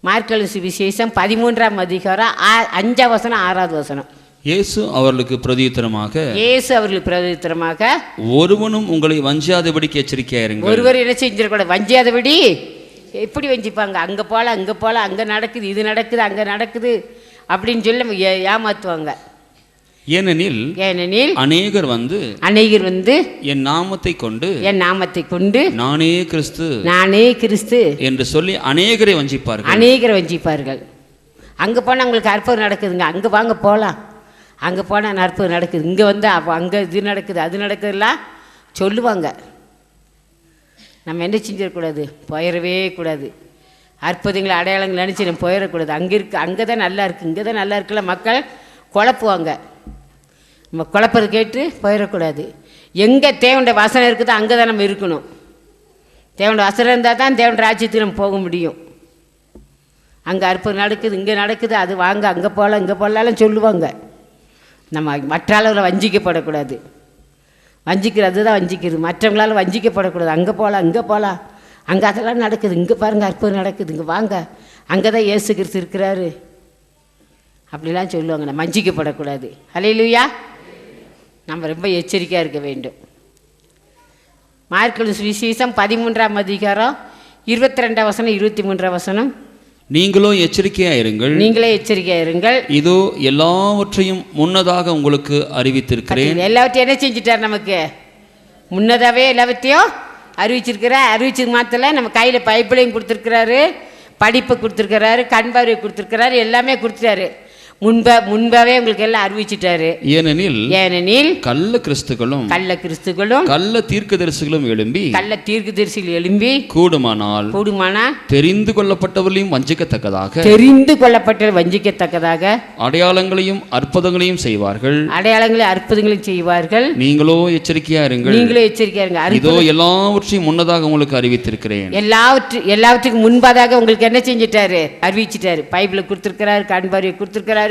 Mark சுவிசேஷம் 13ஆம் அதிகாரம் 5ஆம் வசனம் 6வது வசனம். இயேசு அவர்களுக்கு பிரதியுத்தரமாக ஒருவனும் உங்களை வஞ்சியாதபடிக்கு எச்சரிக்கையாயிருங்கள். ஒருவர் என்ன செஞ்சிடக்கூடாது, வஞ்சியாதபடி. எப்படி வஞ்சிப்பாங்க? அங்கே போகல அங்கே நடக்குது, இது நடக்குது, அங்கே நடக்குது அப்படின்னு சொல்லி ஏமாற்றுவாங்க. ஏனெனில் அநேகர் வந்து என் நாமத்தை கொண்டு நானே கிறிஸ்து என்று சொல்லி அநேகரை வஞ்சிப்பார்கள். அங்கே போனால் உங்களுக்கு அற்புதம் நடக்குதுங்க, அங்கே வாங்க போகலாம், அங்கே போனால் அற்புதம் நடக்குது, இங்கே வந்து அங்கே இது நடக்குது, அது நடக்குதுலாம் சொல்லுவாங்க. நம்ம என்ன செஞ்சிடக்கூடாது, போயிடவே கூடாது. அற்புதங்களை அடையாளங்கள் நினச்சி நம்ம போயிடக்கூடாது. அங்கே தான் நல்லா இருக்குது, இங்கே தான் நல்லா இருக்குல்ல மக்கள் குழப்புவாங்க. நம்ம குழப்பது கேட்டு போயிடக்கூடாது. எங்கே தேவனுடைய வசனம் இருக்குதோ அங்கே தான் நம்ம இருக்கணும். தேவனுடைய வசனம் இருந்தால் தான் தேவனுடைய ராஜ்யத்துக்கு நம்ம போக முடியும். அங்கே அற்புதம் நடக்குது, இங்கே நடக்குது, அது வாங்க, அங்கே போகலாம், இங்கே போகலாம் சொல்லுவாங்க. நம்ம மற்ற அளவில் வஞ்சிக்கப்படக்கூடாது. வஞ்சிக்கிறது தான் வஞ்சிக்கிறது, மற்றவங்களால் வஞ்சிக்கப்படக்கூடாது. அங்கே போகலாம், இங்கே போகலாம், அங்கே அதெல்லாம் நடக்குது, இங்கே பாருங்கள் அற்புதம் நடக்குது, இங்கே வாங்க, அங்கே தான் இயேசு கிறிஸ்து இருக்கிறாரு அப்படிலாம் சொல்லுவாங்க. நம்ம வஞ்சிக்கப்படக்கூடாது. ஹல்லேலூயா. நம்ம ரொம்ப எச்சரிக்கையாக இருக்க வேண்டும். மார்க் சுவிசேஷம் 13ஆம் அதிகாரம் 22ஆம் வசனம் 23ஆம் வசனம். நீங்களே எச்சரிக்கையாயிருங்கள். இதோ எல்லாவற்றையும் முன்னதாக உங்களுக்கு அறிவித்திருக்கிறேன். எல்லாவற்றையும் என்ன செஞ்சுட்டார், நமக்கு முன்னதாகவே எல்லாவற்றையும் அறிவிச்சிருக்கிறார். மாத்திரம் நம்ம கையில் பைபிளையும் கொடுத்துருக்கிறாரு, படிப்பை கொடுத்துருக்கிறாரு, கண் பார்வை கொடுத்துருக்கிறாரு, எல்லாமே கொடுத்துட்டாரு. முன்பாவே உங்களுக்கு எல்லாம் அறிவிச்சிட்டாரு. ஏனெனில் கள்ள கிறிஸ்துகளும் கள்ள தீர்க்கதரிசிகளும் எழும்பி கூடுமானால் தெரிந்து கொள்ளப்பட்டவர்களையும் வஞ்சிக்கத்தக்கதாக அடையாளங்களையும் அற்புதங்களையும் செய்வார்கள். நீங்களோ எச்சரிக்கையா இருங்கள். இதோ எல்லாவற்றையும் முன்னதாக உங்களுக்கு அறிவித்திருக்கிறேன். எல்லாவற்றுக்கும் முன்பதாக உங்களுக்கு என்ன செஞ்சிட்டாரு, அறிவிச்சிட்டாரு. பைபிளை கொடுத்துருக்கிறாரு, கண் பார்வை கொடுத்துருக்கிறாரு.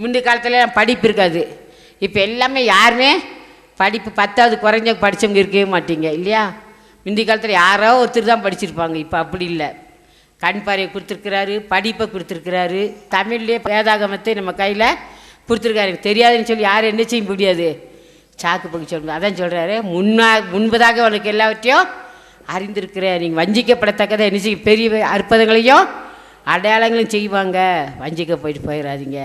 முந்தைய காலத்தில் படிப்பு இருக்காது. இப்போ எல்லாமே யாருமே படிப்பு 10வது குறைஞ்ச படித்தவங்க இருக்கவே மாட்டீங்க இல்லையா? முந்தைய காலத்தில் யாரோ ஒருத்தர் தான் படிச்சிருப்பாங்க. இப்போ அப்படி இல்லை. கண் பார்வையை கொடுத்துருக்கிறாரு, படிப்பை கொடுத்துருக்கிறாரு, தமிழ்லேயே வேதாகமத்தை நம்ம கையில் கொடுத்துருக்காரு. தெரியாதுன்னு சொல்லி யாரும் என்ன செய்ய முடியாது, சாக்கு பங்கு சொல்ல. அதான் சொல்கிறாரு, முன்பதாக உனக்கு எல்லாவற்றையும் அறிந்திருக்கிறேன். நீங்கள் வஞ்சிக்கப்படத்தக்கதை என்ன செய்ய, பெரிய அற்புதங்களையும் அடையாளங்களும் செய்வாங்க. வஞ்சிக்க போயிடாதீங்க.